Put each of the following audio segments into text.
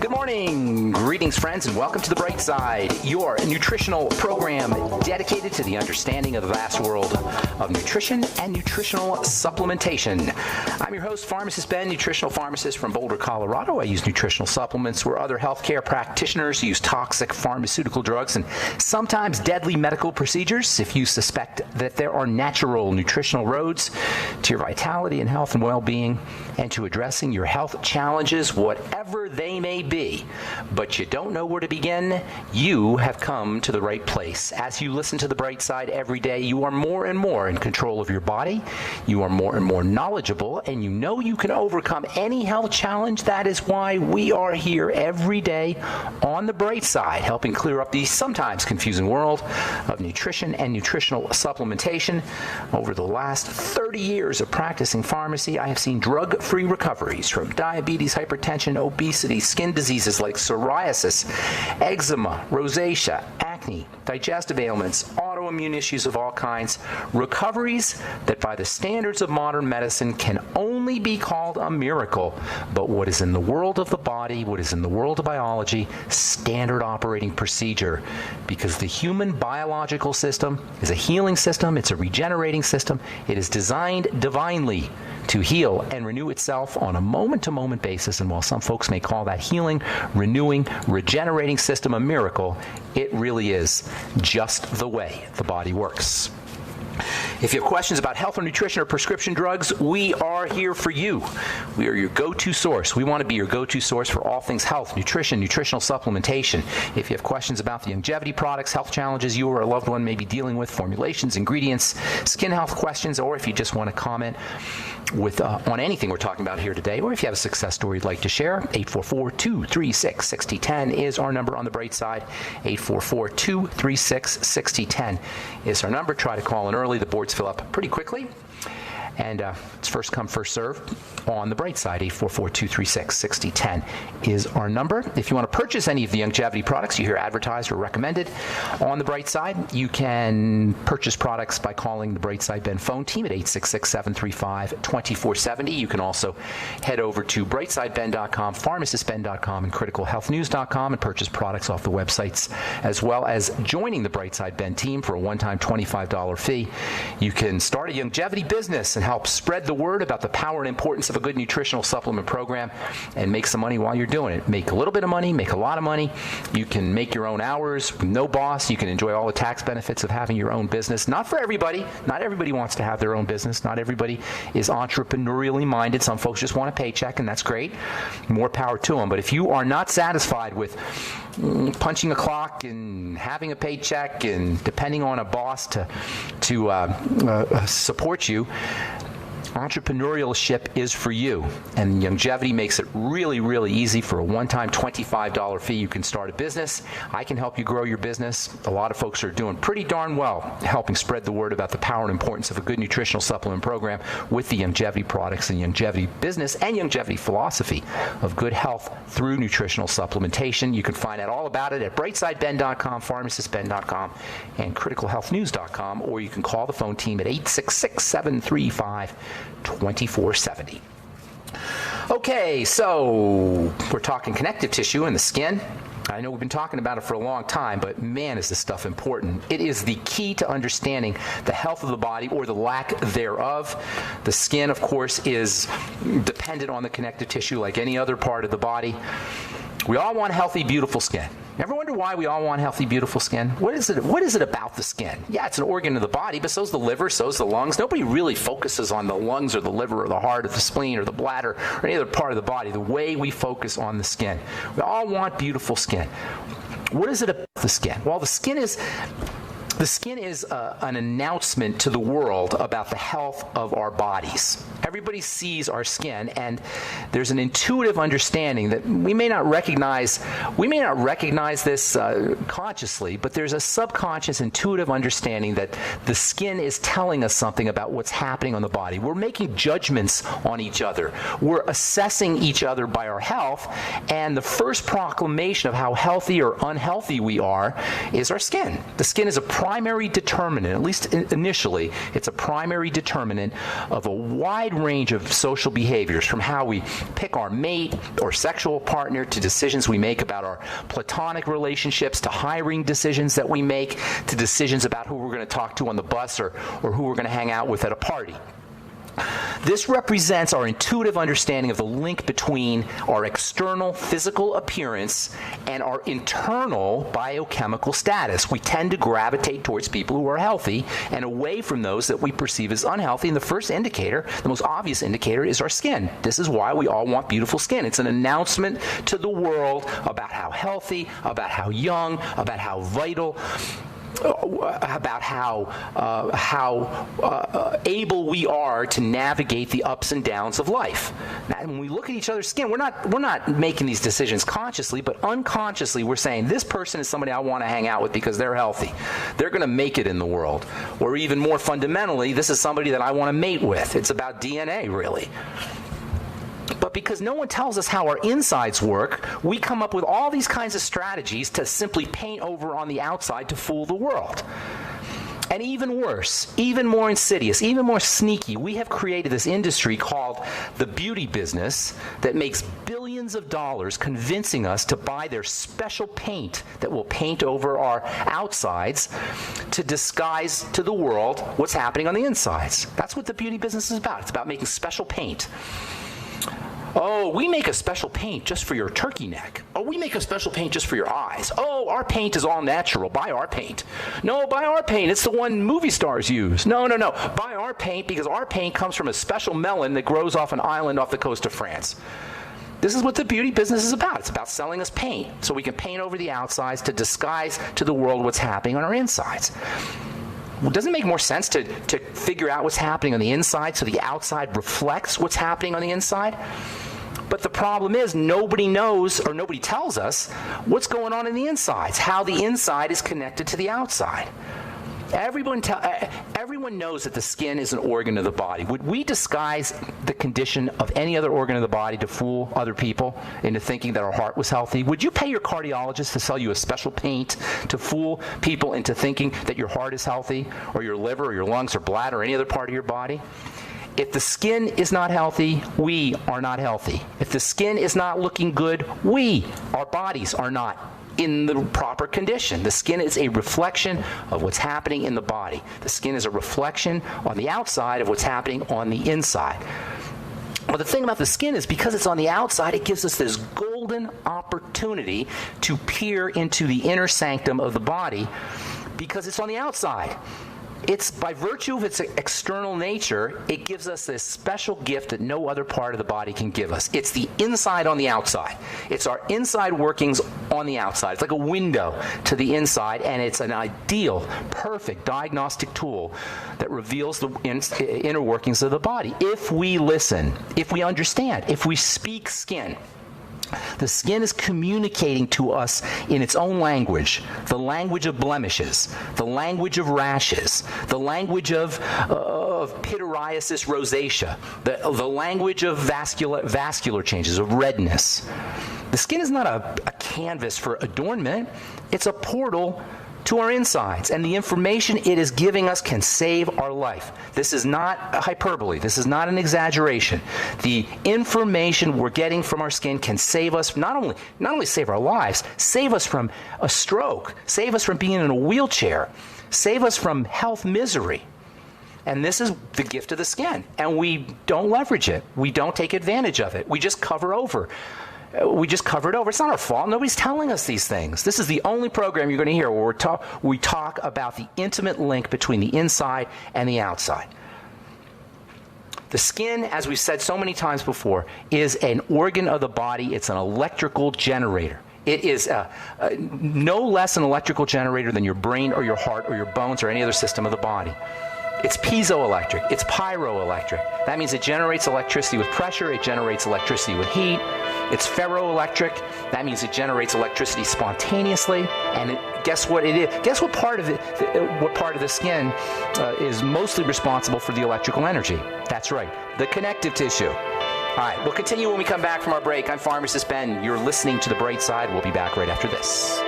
Good morning. Greetings, friends, and welcome to The Bright Side, your nutritional program dedicated to the understanding of the vast world of nutrition and nutritional supplementation. I'm your host, Pharmacist Ben, nutritional pharmacist from Boulder, Colorado. I use nutritional supplements where other healthcare practitioners use toxic pharmaceutical drugs and sometimes deadly medical procedures. If you suspect that there are natural nutritional roads to your vitality and health and well-being and to addressing your health challenges, whatever they may be, but you don't know where to begin, you have come to the right place. As you listen to The Bright Side every day, you are more and more in control of your body, you are more and more knowledgeable, and you know you can overcome any health challenge. That is why we are here every day on The Bright Side, helping clear up the sometimes confusing world of nutrition and nutritional supplementation. Over the last 30 years of practicing pharmacy, I have seen drug-free recoveries from diabetes, hypertension, obesity, skin diseases like psoriasis, eczema, rosacea, acne, digestive ailments, autoimmune issues of all kinds, recoveries that by the standards of modern medicine can only be called a miracle, but what is in the world of the body, what is in the world of biology, standard operating procedure, because the human biological system is a healing system, it's a regenerating system, it is designed divinely to heal and renew itself on a moment-to-moment basis, and while some folks may call that healing, renewing, regenerating system a miracle, it really is just the way the body works. If you have questions about health or nutrition or prescription drugs, we are here for you. We are your go-to source. We want to be your go-to source for all things health, nutrition, nutritional supplementation. If you have questions about the longevity products, health challenges you or a loved one may be dealing with, formulations, ingredients, skin health questions, or if you just want to comment on anything we're talking about here today, or if you have a success story you'd like to share, 844-236-6010 is our number on The Bright Side. 844-236-6010 is our number. Try to call in early. The boards fill up pretty quickly. And it's first come, first serve on The Bright Side. 844-236-6010 is our number. If you want to purchase any of the longevity products you hear advertised or recommended on The Bright Side, you can purchase products by calling the Bright Side Ben phone team at 866-735-2470. You can also head over to brightsideben.com, pharmacistben.com, and criticalhealthnews.com and purchase products off the websites, as well as joining the Bright Side Ben team for a one-time $25 fee. You can start a longevity business and help spread the word about the power and importance of a good nutritional supplement program and make some money while you're doing it. Make a little bit of money, make a lot of money. You can make your own hours, no boss. You can enjoy all the tax benefits of having your own business. Not for everybody. Not everybody wants to have their own business. Not everybody is entrepreneurially minded. Some folks just want a paycheck, and that's great. More power to them. But if you are not satisfied with punching a clock and having a paycheck and depending on a boss to support you, entrepreneurship is for you, and longevity makes it really, really easy. For a one-time $25 fee, you can start a business. I can help you grow your business. A lot of folks are doing pretty darn well helping spread the word about the power and importance of a good nutritional supplement program with the longevity products and longevity business and longevity philosophy of good health through nutritional supplementation. You can find out all about it at brightsideben.com, pharmacistben.com, and criticalhealthnews.com, or you can call the phone team at 866-735-2470. Okay, so we're talking connective tissue and the skin. I know we've been talking about it for a long time, but man, is this stuff important. It is the key to understanding the health of the body or the lack thereof. The skin, of course, is dependent on the connective tissue like any other part of the body. We all want healthy, beautiful skin. Ever wonder why we all want healthy, beautiful skin? What is it about the skin? Yeah, it's an organ of the body, but so's the liver, so's the lungs. Nobody really focuses on the lungs or the liver or the heart or the spleen or the bladder or any other part of the body the way we focus on the skin. We all want beautiful skin. What is it about the skin? Well, the skin is an announcement to the world about the health of our bodies. Everybody sees our skin, and there's an intuitive understanding that we may not recognize this consciously, but there's a subconscious intuitive understanding that the skin is telling us something about what's happening on the body. We're making judgments on each other. We're assessing each other by our health, and the first proclamation of how healthy or unhealthy we are is our skin. The skin is a primary determinant, at least initially, it's a primary determinant of a wide range of social behaviors, from how we pick our mate or sexual partner to decisions we make about our platonic relationships, to hiring decisions that we make, to decisions about who we're going to talk to on the bus or who we're going to hang out with at a party. This represents our intuitive understanding of the link between our external physical appearance and our internal biochemical status. We tend to gravitate towards people who are healthy and away from those that we perceive as unhealthy. And the first indicator, the most obvious indicator, is our skin. This is why we all want beautiful skin. It's an announcement to the world about how healthy, about how young, about how vital, about how able we are to navigate the ups and downs of life. Now, when we look at each other's skin, we're not making these decisions consciously, but unconsciously we're saying, this person is somebody I want to hang out with because they're healthy. They're going to make it in the world. Or even more fundamentally, this is somebody that I want to mate with. It's about DNA, really. But because no one tells us how our insides work, we come up with all these kinds of strategies to simply paint over on the outside to fool the world. And even worse, even more insidious, even more sneaky, we have created this industry called the beauty business that makes billions of dollars convincing us to buy their special paint that will paint over our outsides to disguise to the world what's happening on the insides. That's what the beauty business is about. It's about making special paint. Oh, we make a special paint just for your turkey neck. Oh, we make a special paint just for your eyes. Oh, our paint is all natural. Buy our paint. No, buy our paint. It's the one movie stars use. No. Buy our paint because our paint comes from a special melon that grows off an island off the coast of France. This is what the beauty business is about. It's about selling us paint so we can paint over the outsides to disguise to the world what's happening on our insides. Well, doesn't it make more sense to figure out what's happening on the inside so the outside reflects what's happening on the inside? But the problem is nobody knows or nobody tells us what's going on in the insides, how the inside is connected to the outside. Everyone knows that the skin is an organ of the body. Would we disguise the condition of any other organ of the body to fool other people into thinking that our heart was healthy? Would you pay your cardiologist to sell you a special paint to fool people into thinking that your heart is healthy, or your liver or your lungs or bladder or any other part of your body? If the skin is not healthy, we are not healthy. If the skin is not looking good, our bodies are not in the proper condition. The skin is a reflection of what's happening in the body. The skin is a reflection on the outside of what's happening on the inside. Well, the thing about the skin is because it's on the outside, it gives us this golden opportunity to peer into the inner sanctum of the body because it's on the outside. It's by virtue of its external nature, it gives us this special gift that no other part of the body can give us. It's the inside on the outside. It's our inside workings on the outside. It's like a window to the inside, and it's an ideal, perfect diagnostic tool that reveals the inner workings of the body. If we listen, if we understand, if we speak skin. The skin is communicating to us in its own language, the language of blemishes, the language of rashes, the language of pityriasis rosacea, the language of vascular changes, of redness. The skin is not a canvas for adornment. It's a portal to our insides, and the information it is giving us can save our life. This is not a hyperbole. This is not an exaggeration. The information we're getting from our skin can save us, not only save our lives, save us from a stroke, save us from being in a wheelchair, save us from health misery. And this is the gift of the skin, and we don't leverage it. We don't take advantage of it. We just cover over. It's not our fault. Nobody's telling us these things. This is the only program you're going to hear where we talk about the intimate link between the inside and the outside. The skin, as we've said so many times before, is an organ of the body. It's an electrical generator. It is no less an electrical generator than your brain or your heart or your bones or any other system of the body. It's piezoelectric. It's pyroelectric. That means it generates electricity with pressure. It generates electricity with heat. It's ferroelectric. That means it generates electricity spontaneously. And guess what it is? Guess what part of it? What part of the skin is mostly responsible for the electrical energy? That's right, the connective tissue. All right, we'll continue when we come back from our break. I'm Pharmacist Ben. You're listening to The Bright Side. We'll be back right after this.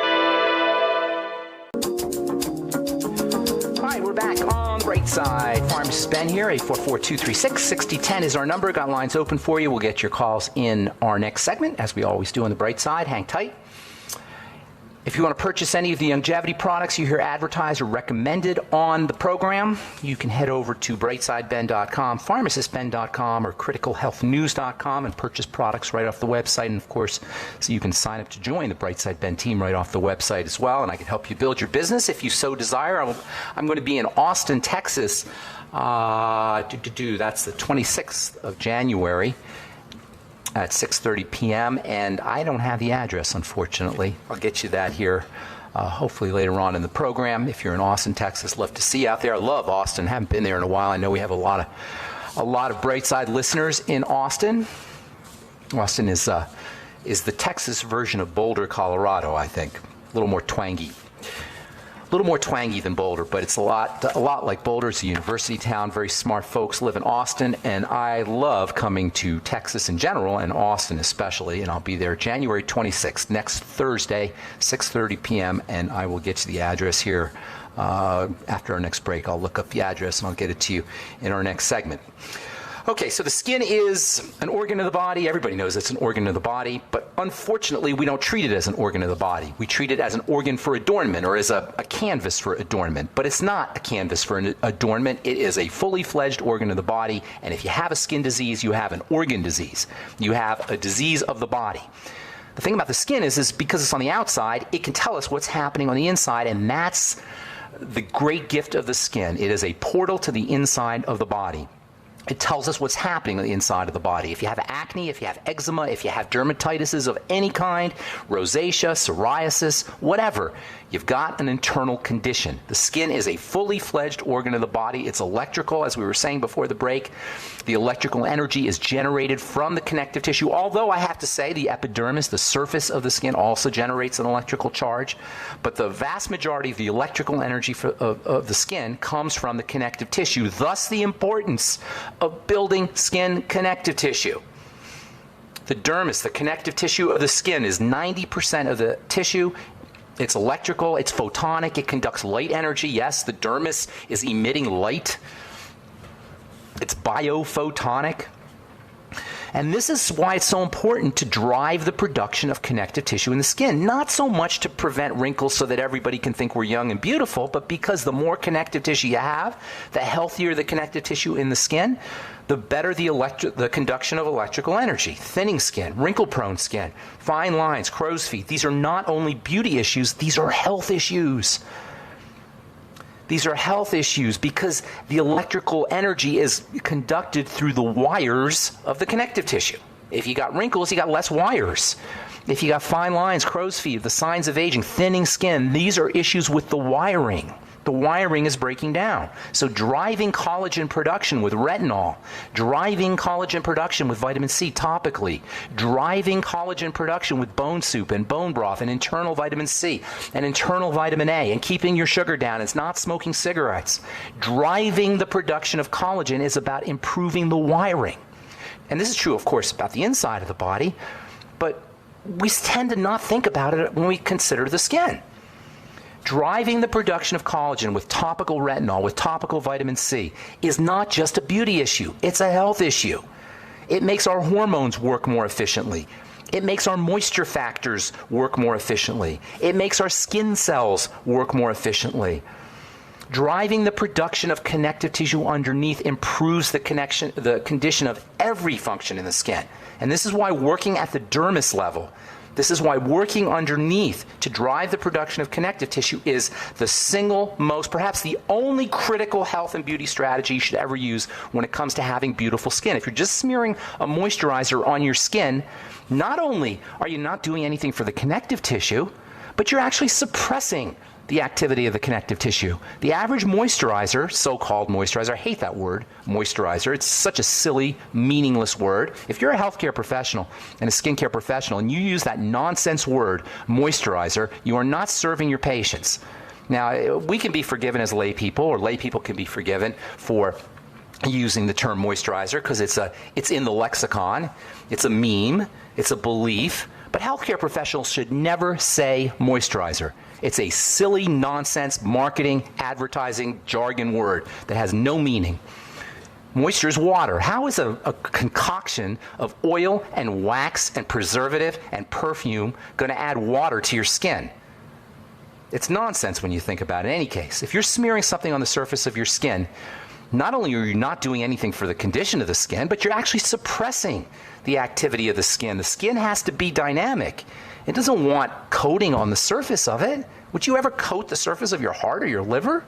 Brightside. Pharmacist Ben here. 844-236-6010 is our number. Got lines open for you. We'll get your calls in our next segment, as we always do on the Bright Side. Hang tight. If you want to purchase any of the longevity products you hear advertised or recommended on the program, you can head over to brightsideben.com, pharmacistben.com, or criticalhealthnews.com and purchase products right off the website. And, of course, so you can sign up to join the Brightside Ben team right off the website as well. And I can help you build your business if you so desire. I'm going to be in Austin, Texas. That's the 26th of January. At 6:30 p.m., and I don't have the address, unfortunately. I'll get you that here, hopefully later on in the program. If you're in Austin, Texas, love to see you out there. I love Austin. Haven't been there in a while. I know we have a lot of Brightside listeners in Austin. Austin is the Texas version of Boulder, Colorado. I think a little more twangy. A little more twangy than Boulder, but it's a lot like Boulder. It's a university town. Very smart folks live in Austin, and I love coming to Texas in general, and Austin especially, and I'll be there January 26th, next Thursday, 6:30 p.m., and I will get you the address here after our next break. I'll look up the address, and I'll get it to you in our next segment. Okay, so the skin is an organ of the body. Everybody knows it's an organ of the body, but unfortunately, we don't treat it as an organ of the body. We treat it as an organ for adornment, or as a canvas for adornment, but it's not a canvas for an adornment. It is a fully fledged organ of the body, and if you have a skin disease, you have an organ disease. You have a disease of the body. The thing about the skin is because it's on the outside, it can tell us what's happening on the inside, and that's the great gift of the skin. It is a portal to the inside of the body. It tells us what's happening on the inside of the body. If you have acne, if you have eczema, if you have dermatitis of any kind, rosacea, psoriasis, whatever, you've got an internal condition. The skin is a fully fledged organ of the body. It's electrical, as we were saying before the break. The electrical energy is generated from the connective tissue, although I have to say the epidermis, the surface of the skin, also generates an electrical charge. But the vast majority of the electrical energy of the skin comes from the connective tissue, thus the importance of building skin connective tissue. The dermis, the connective tissue of the skin, is 90% of the tissue. It's electrical, it's photonic, it conducts light energy. Yes, the dermis is emitting light. It's biophotonic. And this is why it's so important to drive the production of connective tissue in the skin. Not so much to prevent wrinkles so that everybody can think we're young and beautiful, but because the more connective tissue you have, the healthier the connective tissue in the skin, the better the conduction of electrical energy. Thinning skin, wrinkle-prone skin, fine lines, crow's feet. These are not only beauty issues, these are health issues. These are health issues because the electrical energy is conducted through the wires of the connective tissue. If you got wrinkles, you got less wires. If you got fine lines, crow's feet, the signs of aging, thinning skin, these are issues with the wiring. The wiring is breaking down. So driving collagen production with retinol, driving collagen production with vitamin C topically, driving collagen production with bone soup and bone broth and internal vitamin C and internal vitamin A, and keeping your sugar down. It's not smoking cigarettes. Driving the production of collagen is about improving the wiring. And this is true, of course, about the inside of the body, but we tend to not think about it when we consider the skin. Driving the production of collagen with topical retinol, with topical vitamin C, is not just a beauty issue. It's a health issue. It makes our hormones work more efficiently. It makes our moisture factors work more efficiently. It makes our skin cells work more efficiently. Driving the production of connective tissue underneath improves the condition of every function in the skin. And this is why working at the dermis level, this is why working underneath to drive the production of connective tissue is the single most, perhaps the only critical health and beauty strategy you should ever use when it comes to having beautiful skin. If you're just smearing a moisturizer on your skin, not only are you not doing anything for the connective tissue, but you're actually suppressing the activity of the connective tissue. The average moisturizer, so-called moisturizer, I hate that word, moisturizer. It's such a silly, meaningless word. If you're a healthcare professional and a skincare professional and you use that nonsense word, moisturizer, you are not serving your patients. Now, we can be forgiven as lay people, or lay people can be forgiven for using the term moisturizer because it's in the lexicon, it's a meme, it's a belief. But healthcare professionals should never say moisturizer. It's a silly, nonsense, marketing, advertising, jargon word that has no meaning. Moisture is water. How is a concoction of oil and wax and preservative and perfume going to add water to your skin? It's nonsense when you think about it. In any case, if you're smearing something on the surface of your skin, not only are you not doing anything for the condition of the skin, but you're actually suppressing the activity of the skin. The skin has to be dynamic. It doesn't want coating on the surface of it. Would you ever coat the surface of your heart or your liver?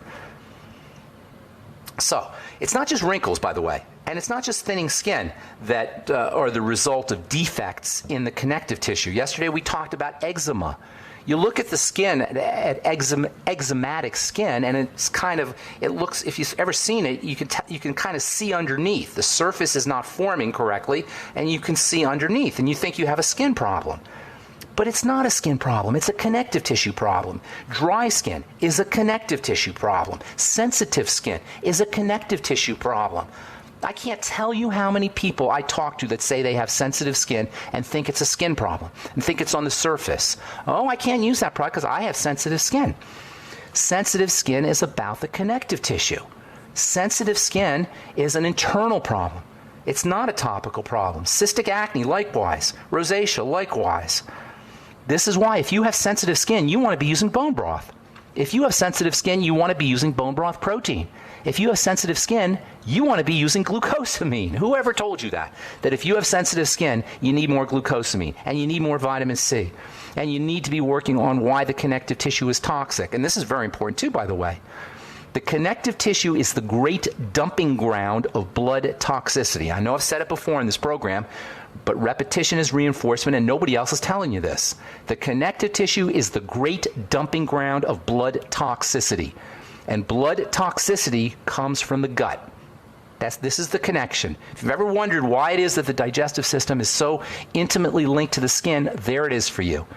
So, it's not just wrinkles, by the way, and it's not just thinning skin that are the result of defects in the connective tissue. Yesterday we talked about eczema. You look at the skin, at eczematic skin, and it's kind of, it looks, if you've ever seen it, you can kind of see underneath. The surface is not forming correctly, and you can see underneath, and you think you have a skin problem. But it's not a skin problem. It's a connective tissue problem. Dry skin is a connective tissue problem. Sensitive skin is a connective tissue problem. I can't tell you how many people I talk to that say they have sensitive skin and think it's a skin problem and think it's on the surface. Oh, I can't use that product because I have sensitive skin. Sensitive skin is about the connective tissue. Sensitive skin is an internal problem. It's not a topical problem. Cystic acne, likewise. Rosacea, likewise. This is why if you have sensitive skin, you want to be using bone broth. If you have sensitive skin, you want to be using bone broth protein. If you have sensitive skin, you want to be using glucosamine. Whoever told you that? That if you have sensitive skin, you need more glucosamine, and you need more vitamin C, and you need to be working on why the connective tissue is toxic. And this is very important too, by the way. The connective tissue is the great dumping ground of blood toxicity. I know I've said it before in this program, but repetition is reinforcement, and nobody else is telling you this. The connective tissue is the great dumping ground of blood toxicity. And blood toxicity comes from the gut. This is the connection. If you've ever wondered why it is that the digestive system is so intimately linked to the skin, there it is for you.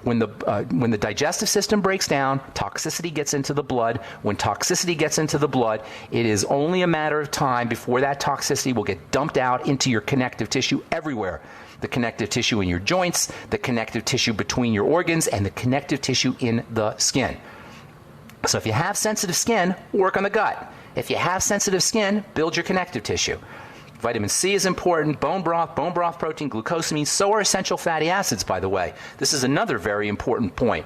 When the digestive system breaks down, toxicity gets into the blood. When toxicity gets into the blood, it is only a matter of time before that toxicity will get dumped out into your connective tissue everywhere. The connective tissue in your joints, the connective tissue between your organs, and the connective tissue in the skin. So if you have sensitive skin, work on the gut. If you have sensitive skin, build your connective tissue. Vitamin C is important, bone broth protein, glucosamine, so are essential fatty acids, by the way. This is another very important point.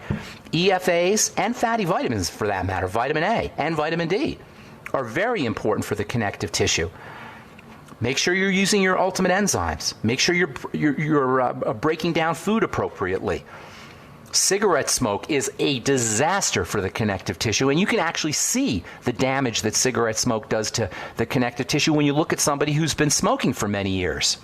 EFAs and fatty vitamins, for that matter, vitamin A and vitamin D, are very important for the connective tissue. Make sure you're using your ultimate enzymes. Make sure you're breaking down food appropriately. Cigarette smoke is a disaster for the connective tissue, and you can actually see the damage that cigarette smoke does to the connective tissue when you look at somebody who's been smoking for many years.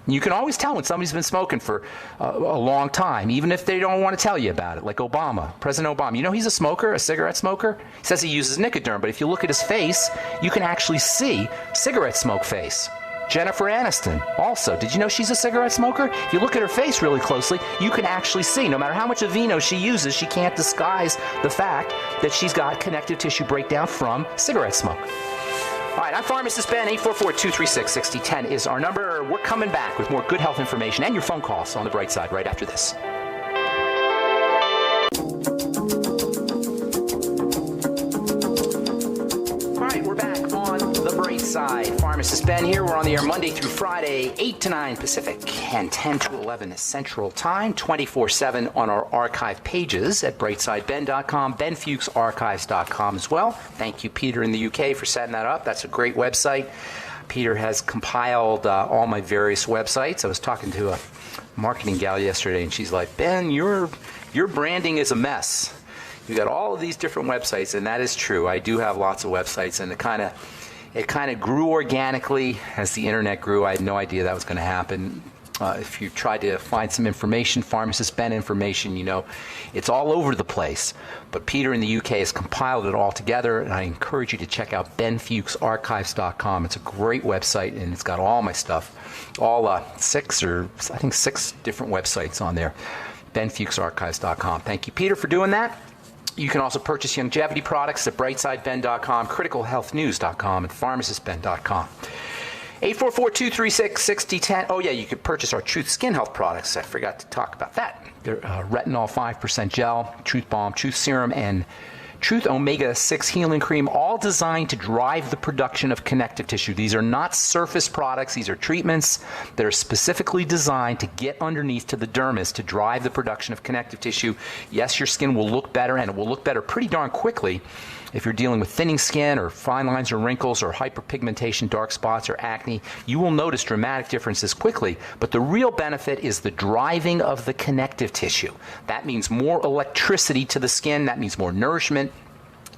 You can always tell when somebody's been smoking for a long time, even if they don't want to tell you about it, like Obama, President Obama. You know he's a smoker, a cigarette smoker? He says he uses Nicoderm, but if you look at his face, you can actually see cigarette smoke face. Jennifer Aniston, also. Did you know she's a cigarette smoker? If you look at her face really closely, you can actually see, no matter how much Aveeno she uses, she can't disguise the fact that she's got connective tissue breakdown from cigarette smoke. All right, I'm Pharmacist Ben. 844-236-6010 is our number. We're coming back with more good health information and your phone calls on the bright side right after this. We're back on the bright side. Pharmacist Ben here. We're on the air Monday through Friday, 8 to 9 Pacific and 10 to 11 Central Time, 24/7 on our archive pages at brightsideben.com, benfuchsarchives.com as well. Thank you, Peter, in the UK, for setting that up. That's a great website. Peter has compiled all my various websites. I was talking to a marketing gal yesterday, and she's like, Ben, your branding is a mess. You got all of these different websites, and that is true. I do have lots of websites, and it kind of grew organically as the internet grew. I had no idea that was going to happen. If you tried to find some information, Pharmacist Ben information, you know, it's all over the place. But Peter in the UK has compiled it all together, and I encourage you to check out benfuchsarchives.com. It's a great website, and it's got all my stuff, all six different websites on there. benfuchsarchives.com. Thank you, Peter, for doing that. You can also purchase longevity products at brightsideben.com, criticalhealthnews.com, and pharmacistben.com. 844-236-6010. Oh, yeah, you could purchase our Truth Skin Health products. I forgot to talk about that. They're Retinol 5% Gel, Truth Balm, Truth Serum, and Truth Omega-6 Healing Cream, all designed to drive the production of connective tissue. These are not surface products. These are treatments that are specifically designed to get underneath to the dermis to drive the production of connective tissue. Yes, your skin will look better, and it will look better pretty darn quickly if you're dealing with thinning skin or fine lines or wrinkles or hyperpigmentation, dark spots, or acne. You will notice dramatic differences quickly, but the real benefit is the driving of the connective tissue. That means more electricity to the skin. That means more nourishment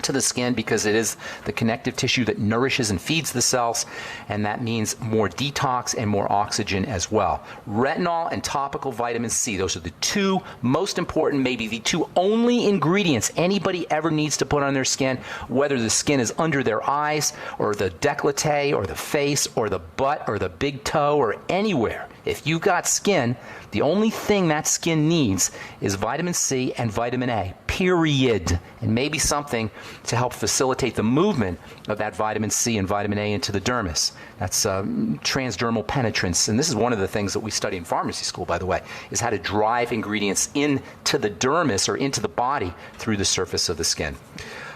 to the skin, because it is the connective tissue that nourishes and feeds the cells, and that means more detox and more oxygen as well. Retinol and topical vitamin C, those are the two most important, maybe the two only ingredients anybody ever needs to put on their skin, whether the skin is under their eyes or the décolleté or the face or the butt or the big toe or anywhere. If you've got skin, the only thing that skin needs is vitamin C and vitamin A, period. And maybe something to help facilitate the movement of that vitamin C and vitamin A into the dermis. That's transdermal penetrance. And this is one of the things that we study in pharmacy school, by the way, is how to drive ingredients into the dermis or into the body through the surface of the skin.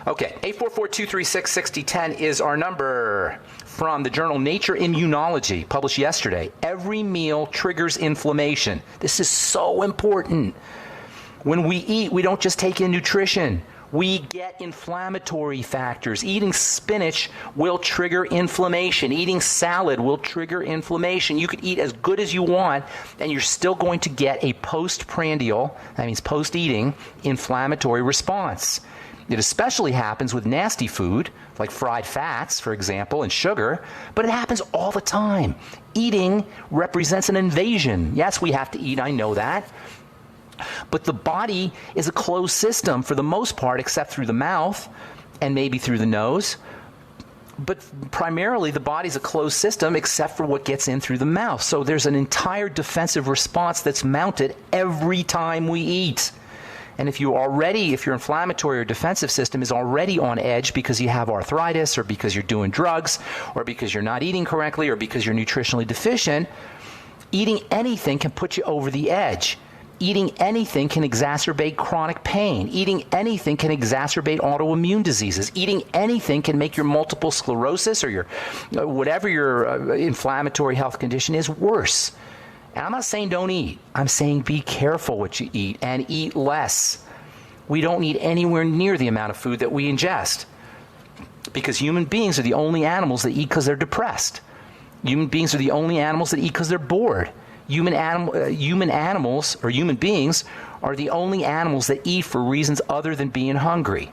Okay, 844-236-6010 is our number. From the journal Nature Immunology, published yesterday. Every meal triggers inflammation. This is so important. When we eat, we don't just take in nutrition. We get inflammatory factors. Eating spinach will trigger inflammation. Eating salad will trigger inflammation. You could eat as good as you want, and you're still going to get a postprandial, that means post-eating, inflammatory response. It especially happens with nasty food, like fried fats, for example, and sugar, but it happens all the time. Eating represents an invasion. Yes, we have to eat, I know that. But the body is a closed system for the most part, except through the mouth and maybe through the nose. But primarily, the body's a closed system except for what gets in through the mouth. So there's an entire defensive response that's mounted every time we eat. And if your inflammatory or defensive system is already on edge because you have arthritis or because you're doing drugs or because you're not eating correctly or because you're nutritionally deficient, eating anything can put you over the edge. Eating anything can exacerbate chronic pain. Eating anything can exacerbate autoimmune diseases. Eating anything can make your multiple sclerosis or your whatever your inflammatory health condition is worse. And I'm not saying don't eat. I'm saying be careful what you eat and eat less. We don't need anywhere near the amount of food that we ingest, because human beings are the only animals that eat because they're depressed. Human beings are the only animals that eat because they're bored. Human beings are the only animals that eat for reasons other than being hungry.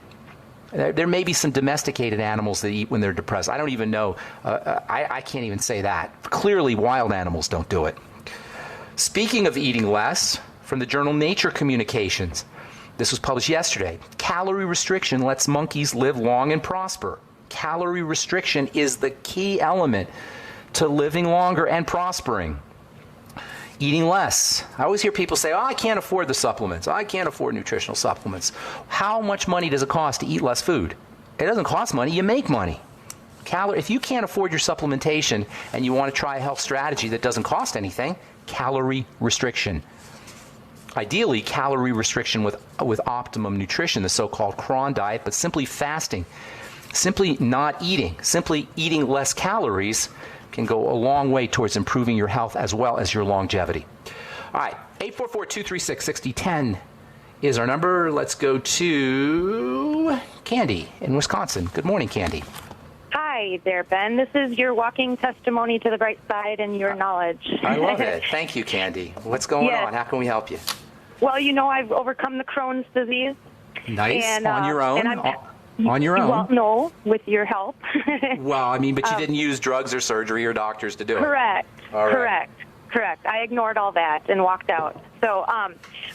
There may be some domesticated animals that eat when they're depressed. I don't even know. I can't even say that. Clearly, wild animals don't do it. Speaking of eating less, from the journal Nature Communications, this was published yesterday. Calorie restriction lets monkeys live long and prosper. Calorie restriction is the key element to living longer and prospering. Eating less. I always hear people say, oh, I can't afford the supplements. I can't afford nutritional supplements. How much money does it cost to eat less food? It doesn't cost money. You make money. If you can't afford your supplementation and you want to try a health strategy that doesn't cost anything, calorie restriction. Ideally, calorie restriction with optimum nutrition, the so-called Cron diet, but simply fasting, simply not eating, simply eating less calories can go a long way towards improving your health as well as your longevity. All right, 844-236-6010 is our number. Let's go to Candy in Wisconsin. Good morning, Candy. Hi there, Ben. This is your walking testimony to the bright side and your knowledge. I love it. Thank you, Candy. What's going on? How can we help you? Well, I've overcome the Crohn's disease. Nice. And, on your own? On your own? Well, no, with your help. Well, but you didn't use drugs or surgery or doctors to do it. Correct. All right. Correct. I ignored all that and walked out. So,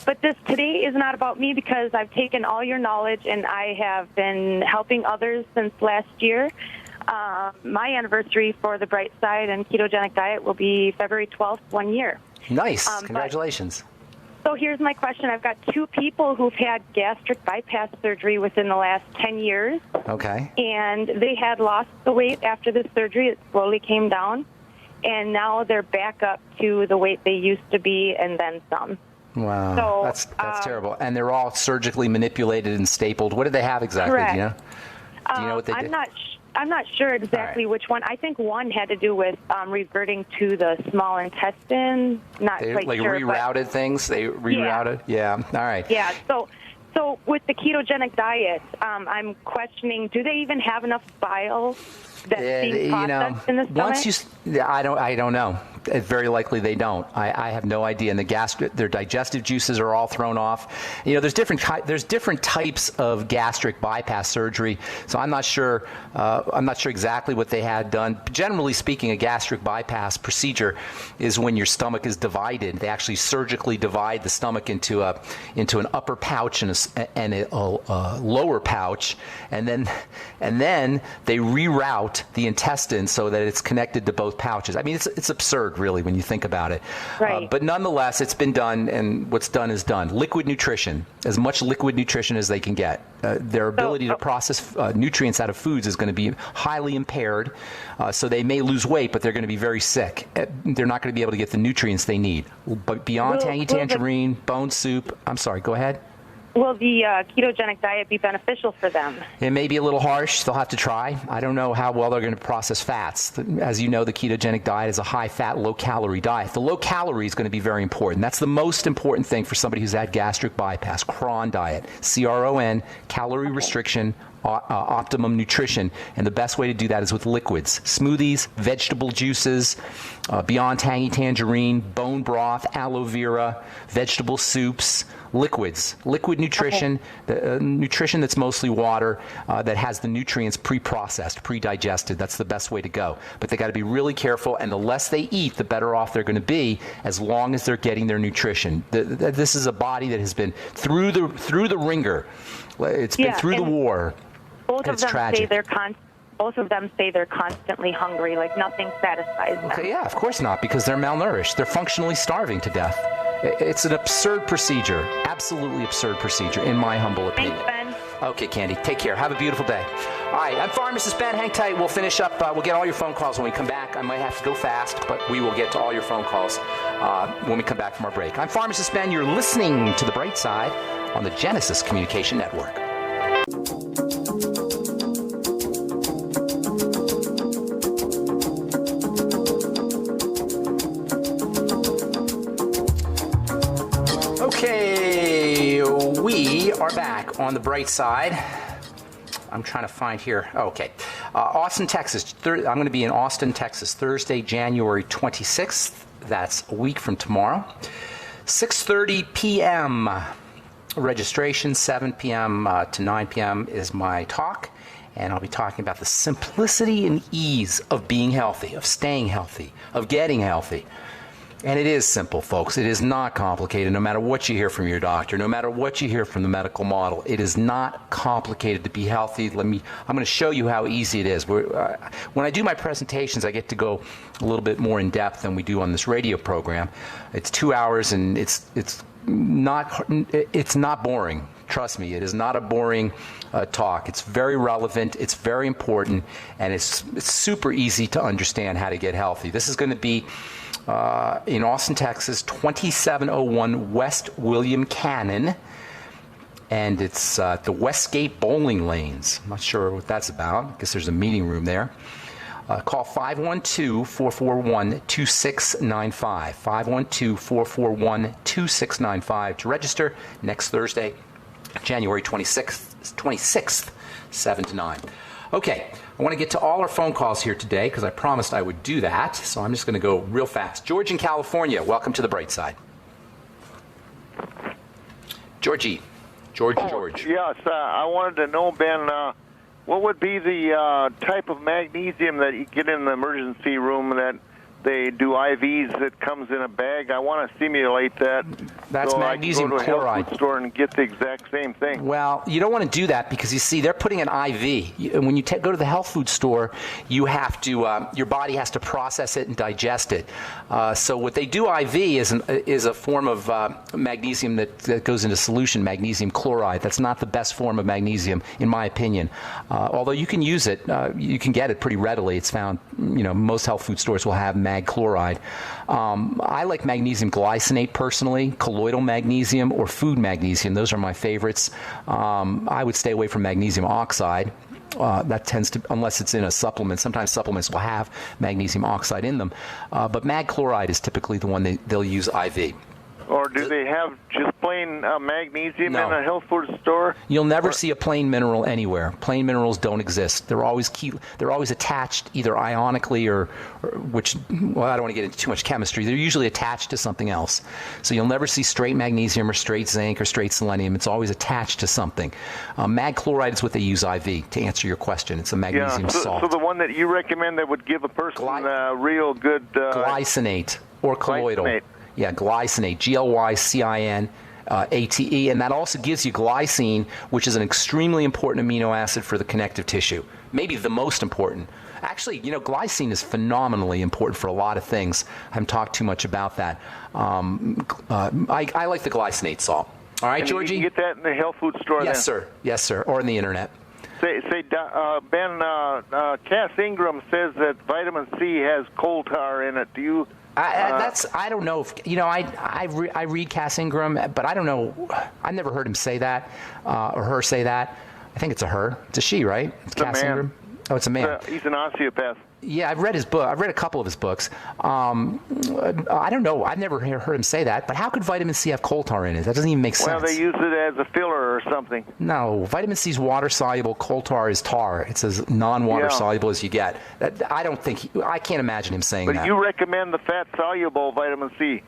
but today is not about me, because I've taken all your knowledge and I have been helping others since last year. My anniversary for the bright side and ketogenic diet will be February 12th, 1 year. Nice. Congratulations. So here's my question. I've got two people who've had gastric bypass surgery within the last 10 years. Okay. And they had lost the weight after the surgery. It slowly came down. and now they're back up to the weight they used to be and then some. Wow, So, that's terrible. And they're all surgically manipulated and stapled. What did they have exactly? Correct. Do you know? Do you know what they did? I'm not sure exactly which one. I think one had to do with reverting to the small intestine. Not They quite like sure. rerouted things. They rerouted. Yeah. All right. Yeah. So with the ketogenic diet, I'm questioning: do they even have enough bile that's being processed in the stomach? I don't know. Very likely they don't. I have no idea. And their digestive juices are all thrown off. There's different types of gastric bypass surgery. So I'm not sure. I'm not sure exactly what they had done. Generally speaking, a gastric bypass procedure is when your stomach is divided. They actually surgically divide the stomach into an upper pouch and a lower pouch, and then they reroute the intestine so that it's connected to both pouches. I mean, it's absurd, really, when you think about it. Right. But nonetheless, it's been done, and what's done is done. Liquid nutrition, as much liquid nutrition as they can get. Their ability to process nutrients out of foods is going to be highly impaired, so they may lose weight, but they're going to be very sick. They're not going to be able to get the nutrients they need. But beyond tangy tangerine, bone soup, I'm sorry, go ahead. Will the ketogenic diet be beneficial for them? It may be a little harsh. They'll have to try. I don't know how well they're going to process fats. As you know, the ketogenic diet is a high-fat, low-calorie diet. The low calorie is going to be very important. That's the most important thing for somebody who's had gastric bypass. CRON diet, C-R-O-N, calorie restriction, optimum nutrition, and the best way to do that is with liquids, smoothies, vegetable juices, beyond tangy tangerine, bone broth, aloe vera, vegetable soups, liquids, liquid nutrition, nutrition that's mostly water, that has the nutrients pre-processed, pre-digested. That's the best way to go. But they got to be really careful, and the less they eat, the better off they're going to be, as long as they're getting their nutrition. This is a body that has been through the ringer. It's been through the war. Both of them tragic. say they're constantly hungry, like nothing satisfies them. Okay, yeah, of course not, because they're malnourished. They're functionally starving to death. It's an absurd procedure, absolutely absurd procedure, in my humble opinion. Thanks, Ben. Okay, Candy, take care. Have a beautiful day. All right, I'm Pharmacist Ben. Hang tight. We'll finish up. We'll get all your phone calls when we come back. I might have to go fast, but we will get to all your phone calls when we come back from our break. I'm Pharmacist Ben. You're listening to The Bright Side on the Genesis Communication Network. Okay, we are back on The Bright Side. I'm trying to find here. Okay. Austin, Texas. I'm going to be in Austin, Texas, Thursday, January 26th. That's a week from tomorrow. 6:30 p.m. registration, 7 p.m. To 9 p.m. is my talk. And I'll be talking about the simplicity and ease of being healthy, of staying healthy, of getting healthy. And it is simple, folks. It is not complicated, no matter what you hear from your doctor, no matter what you hear from the medical model. It is not complicated to be healthy. I'm going to show you how easy it is. When I do my presentations, I get to go a little bit more in depth than we do on this radio program. It's 2 hours, and it's not boring. Trust me, it is not a boring talk. It's very relevant, it's very important, and it's super easy to understand how to get healthy. This is going to be in Austin, Texas, 2701 West William Cannon, and it's the Westgate Bowling Lanes. I'm not sure what that's about. I guess there's a meeting room there. Call 512-441-2695, 512-441-2695 to register next Thursday, January 26th, 7 to 9. Okay, I want to get to all our phone calls here today because I promised I would do that, so I'm just going to go real fast. George in California, welcome to The Bright Side. George. Yes, I wanted to know, Ben, what would be the type of magnesium that you get in the emergency room that they do IVs that comes in a bag? I want to simulate that. That's so magnesium I can go to a chloride. health food store and get the exact same thing. Well, you don't want to do that because, you see, they're putting an IV. When you go to the health food store, you have to, your body has to process it and digest it. So what they do IV is a form of magnesium that goes into solution, magnesium chloride. That's not the best form of magnesium, in my opinion. Although you can use it, you can get it pretty readily. It's found, most health food stores will have magnesium mag chloride. I like magnesium glycinate personally, colloidal magnesium, or food magnesium. Those are my favorites. I would stay away from magnesium oxide. That tends to, unless it's in a supplement. Sometimes supplements will have magnesium oxide in them. But mag chloride is typically the one they'll use IV. Or do they have just plain magnesium No. in a health food store? You'll never see a plain mineral anywhere. Plain minerals don't exist. They're always attached either ionically or which, well, I don't want to get into too much chemistry. They're usually attached to something else. So you'll never see straight magnesium or straight zinc or straight selenium. It's always attached to something. Mag chloride is what they use IV, to answer your question. It's a magnesium salt. So the one that you recommend that would give a person real good... glycinate or colloidal. Glycinate. Yeah, glycinate, Glycinate, and that also gives you glycine, which is an extremely important amino acid for the connective tissue, maybe the most important. Actually, glycine is phenomenally important for a lot of things. I haven't talked too much about that. I like the glycinate salt. All right, and Georgie? You can get that in the health food store Yes, then? sir. Yes, sir, or on the internet. Ben, Cass Ingram says that vitamin C has coal tar in it. Do you... I don't know if I read Cass Ingram, but I don't know. I've never heard him say that or her say that. I think it's a her. It's a she, right? It's Cass Ingram. Oh, it's a man. He's an osteopath. Yeah, I've read his book. I've read a couple of his books. I don't know. I've never heard him say that. But how could vitamin C have coal tar in it? That doesn't even make sense. Well, they use it as a filler or something. No, vitamin C is water soluble. Coal tar is tar. It's as non-water soluble as you get. I can't imagine him saying that. But you recommend the fat soluble vitamin C.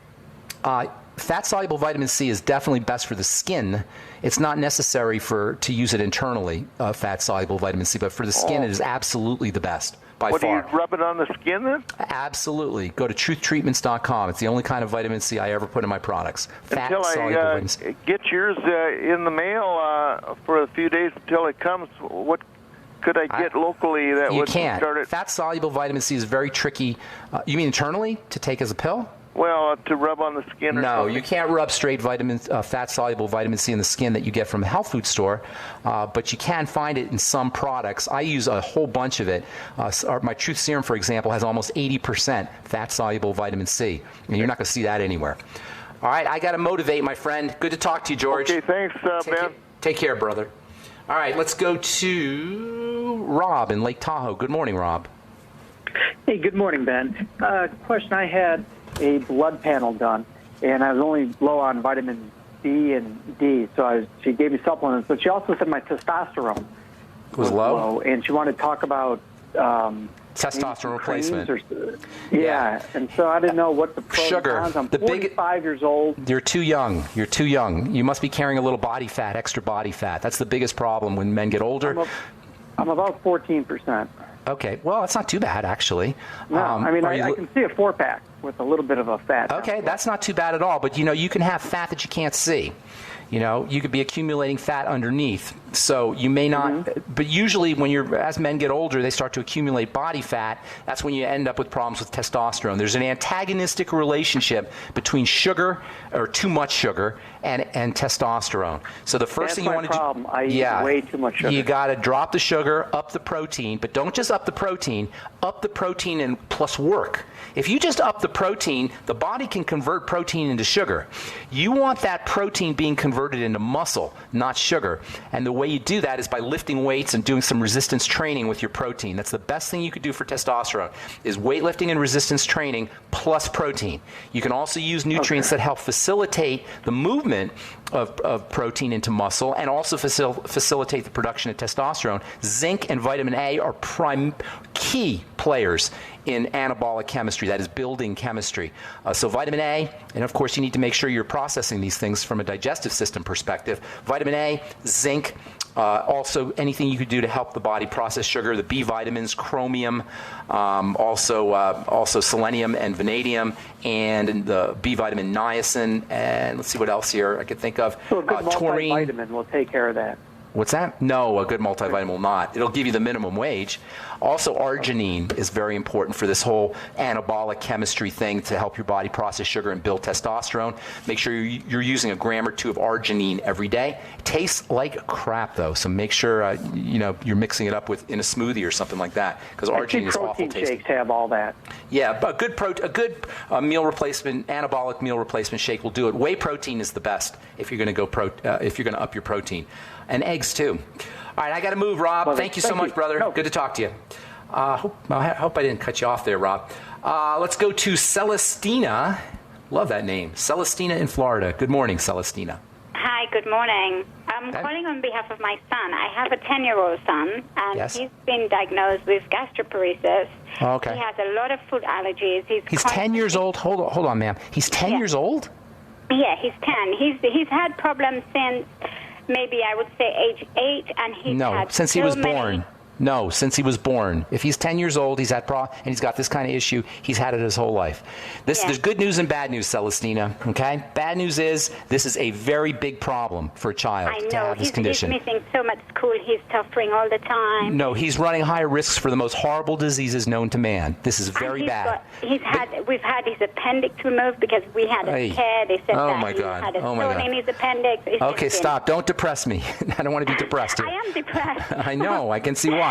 Fat-soluble vitamin C is definitely best for the skin. It's not necessary to use it internally, fat-soluble vitamin C, but for the skin it is absolutely the best, by far. Do you rub it on the skin then? Absolutely. Go to truthtreatments.com. It's the only kind of vitamin C I ever put in my products. Fat-soluble vitamin C. Get yours in the mail for a few days until it comes. What could I get locally that would start it? Fat-soluble vitamin C is very tricky. You mean internally, to take as a pill? Well, to rub on the skin or something. No, you can't rub straight fat-soluble vitamin C in the skin that you get from a health food store, but you can find it in some products. I use a whole bunch of it. My Truth Serum, for example, has almost 80% fat-soluble vitamin C, and you're not going to see that anywhere. All right, I got to motivate, my friend. Good to talk to you, George. Okay, thanks, Ben. Take care, brother. All right, let's go to Rob in Lake Tahoe. Good morning, Rob. Hey, good morning, Ben. Question I had. A blood panel done, and I was only low on vitamin B and D, so she gave me supplements, but she also said my testosterone was low, and she wanted to talk about testosterone replacement. Yeah, and so I didn't know what the pros and cons. I'm 45 years old. You're too young. You're too young. You must be carrying a little body fat, extra body fat. That's the biggest problem when men get older. I'm about 14%. Okay, well, that's not too bad, actually. No, I mean, I can see a 4-pack with a little bit of a fat. Okay, that's not too bad at all. But, you can have fat that you can't see. You could be accumulating fat underneath. So you may not, but usually as men get older, they start to accumulate body fat. That's when you end up with problems with testosterone. There's an antagonistic relationship between sugar or too much sugar and testosterone. So the first thing you want to do, I eat way too much sugar. You got to drop the sugar, up the protein, but don't just up the protein and plus work. If you just up the protein, the body can convert protein into sugar. You want that protein being converted into muscle, not sugar. And the way you do that is by lifting weights and doing some resistance training with your protein. That's the best thing you could do for testosterone, is weightlifting and resistance training plus protein. You can also use nutrients that help facilitate the movement of protein into muscle and also facilitate the production of testosterone. Zinc and vitamin A are key players in anabolic chemistry, that is building chemistry. So vitamin A, and of course you need to make sure you're processing these things from a digestive system perspective. Vitamin A, zinc, also anything you could do to help the body process sugar, the B vitamins, chromium, also selenium and vanadium, and the B vitamin niacin, and let's see what else here I could think of. So a good taurine. multivitamin will take care of that. What's that? No, a good multivitamin will not. It'll give you the minimum wage. Also, arginine is very important for this whole anabolic chemistry thing to help your body process sugar and build testosterone. Make sure you're using a gram or two of arginine every day. It tastes like crap, though, so make sure you're mixing it up in a smoothie or something like that, because arginine is awful tasting. Protein shakes have all that. Yeah, but a good meal replacement, anabolic meal replacement shake will do it. Whey protein is the best if you're going to up your protein. And eggs, too. All right, I got to move, Rob. Thank you so much, brother. No. Good to talk to you. I hope I didn't cut you off there, Rob. Let's go to Celestina. Love that name. Celestina in Florida. Good morning, Celestina. Hi, good morning. I'm calling on behalf of my son. I have a 10-year-old son, and he's been diagnosed with gastroparesis. Oh, okay. He has a lot of food allergies. He's 10 years old? Hold on, ma'am. He's 10 years old? Yeah, he's 10. He's had problems since maybe I would say age 8, and he's had since he was born. No, since he was born. If he's 10 years old, he's had and he's got this kind of issue, he's had it his whole life. There's good news and bad news, Celestina, okay? Bad news is this is a very big problem for a child to have this condition. He's missing so much school. He's suffering all the time. No, he's running high risks for the most horrible diseases known to man. This is very bad. We've had his appendix removed because we had a scare. They said that he had a stone in his appendix. Okay, stop. Don't depress me. I don't want to be depressed here. I am depressed. I know. I can see why.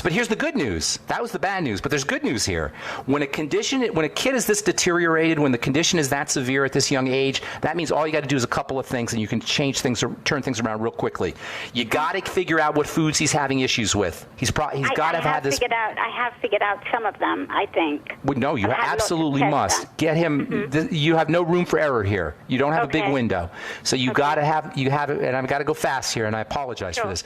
But here's the good news. That was the bad news, but there's good news here. When a kid is this deteriorated, when the condition is that severe at this young age, that means all you got to do is a couple of things, and you can change things or turn things around real quickly. You got to figure out what foods he's having issues with. He's got to have had this. I have figured out some of them, I think. Well, no, you absolutely must get him. Mm-hmm. You have no room for error here. You don't have a big window, so you got to have it. And I've got to go fast here, and I apologize for this.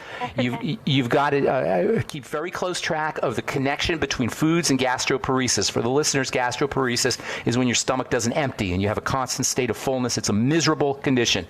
You've got to keep very close track of the connection between foods and gastroparesis. For the listeners, gastroparesis is when your stomach doesn't empty and you have a constant state of fullness. It's a miserable condition.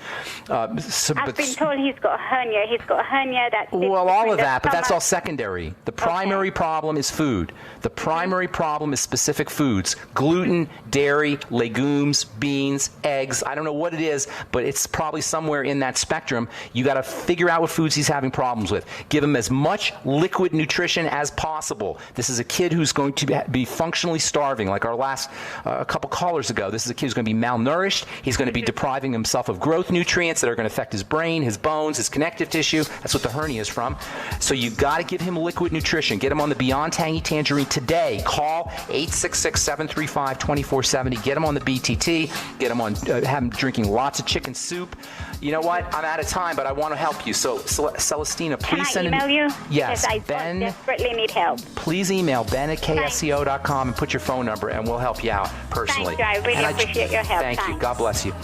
I've been told he's got a hernia. He's got a hernia that's... Well, all of that, but that's all secondary. The primary problem is food. The primary problem is specific foods. Gluten, dairy, legumes, beans, eggs. I don't know what it is, but it's probably somewhere in that spectrum. You got to figure out what foods he's having problems with. Give him as much liquid nutrition as possible. This is a kid who's going to be functionally starving, like our last couple callers ago. This is a kid who's going to be malnourished. He's going to be depriving himself of growth nutrients that are going to affect his brain, his bones, his connective tissue. That's what the hernia is from. So you've got to give him liquid nutrition. Get him on the Beyond Tangy Tangerine today. Call 866-735-2470. Get him on the BTT. Get him on, have him drinking lots of chicken soup. You know what? I'm out of time, but I want to help you. So, Celestina, please send Can I email you? Yes, I Ben. Desperately need help. Please email ben@ksco.com and put your phone number, and we'll help you out personally. Thank you. I really appreciate your help. Thank you. God bless you.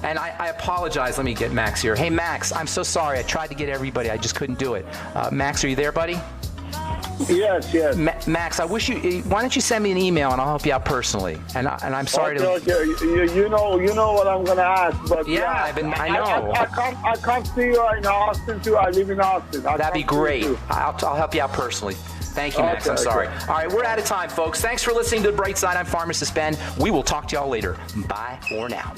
And I apologize. Let me get Max here. Hey, Max, I'm so sorry. I tried to get everybody. I just couldn't do it. Max, are you there, buddy? Yes. Max, I wish you. Why don't you send me an email and I'll help you out personally? And I'm sorry to. Okay. You know what I'm gonna ask, but I know. I come see you in Austin too. I live in Austin. That'd be great. I'll help you out personally. Thank you, Max. I'm sorry. All right, we're out of time, folks. Thanks for listening to The Bright Side. I'm Pharmacist Ben. We will talk to y'all later. Bye for now.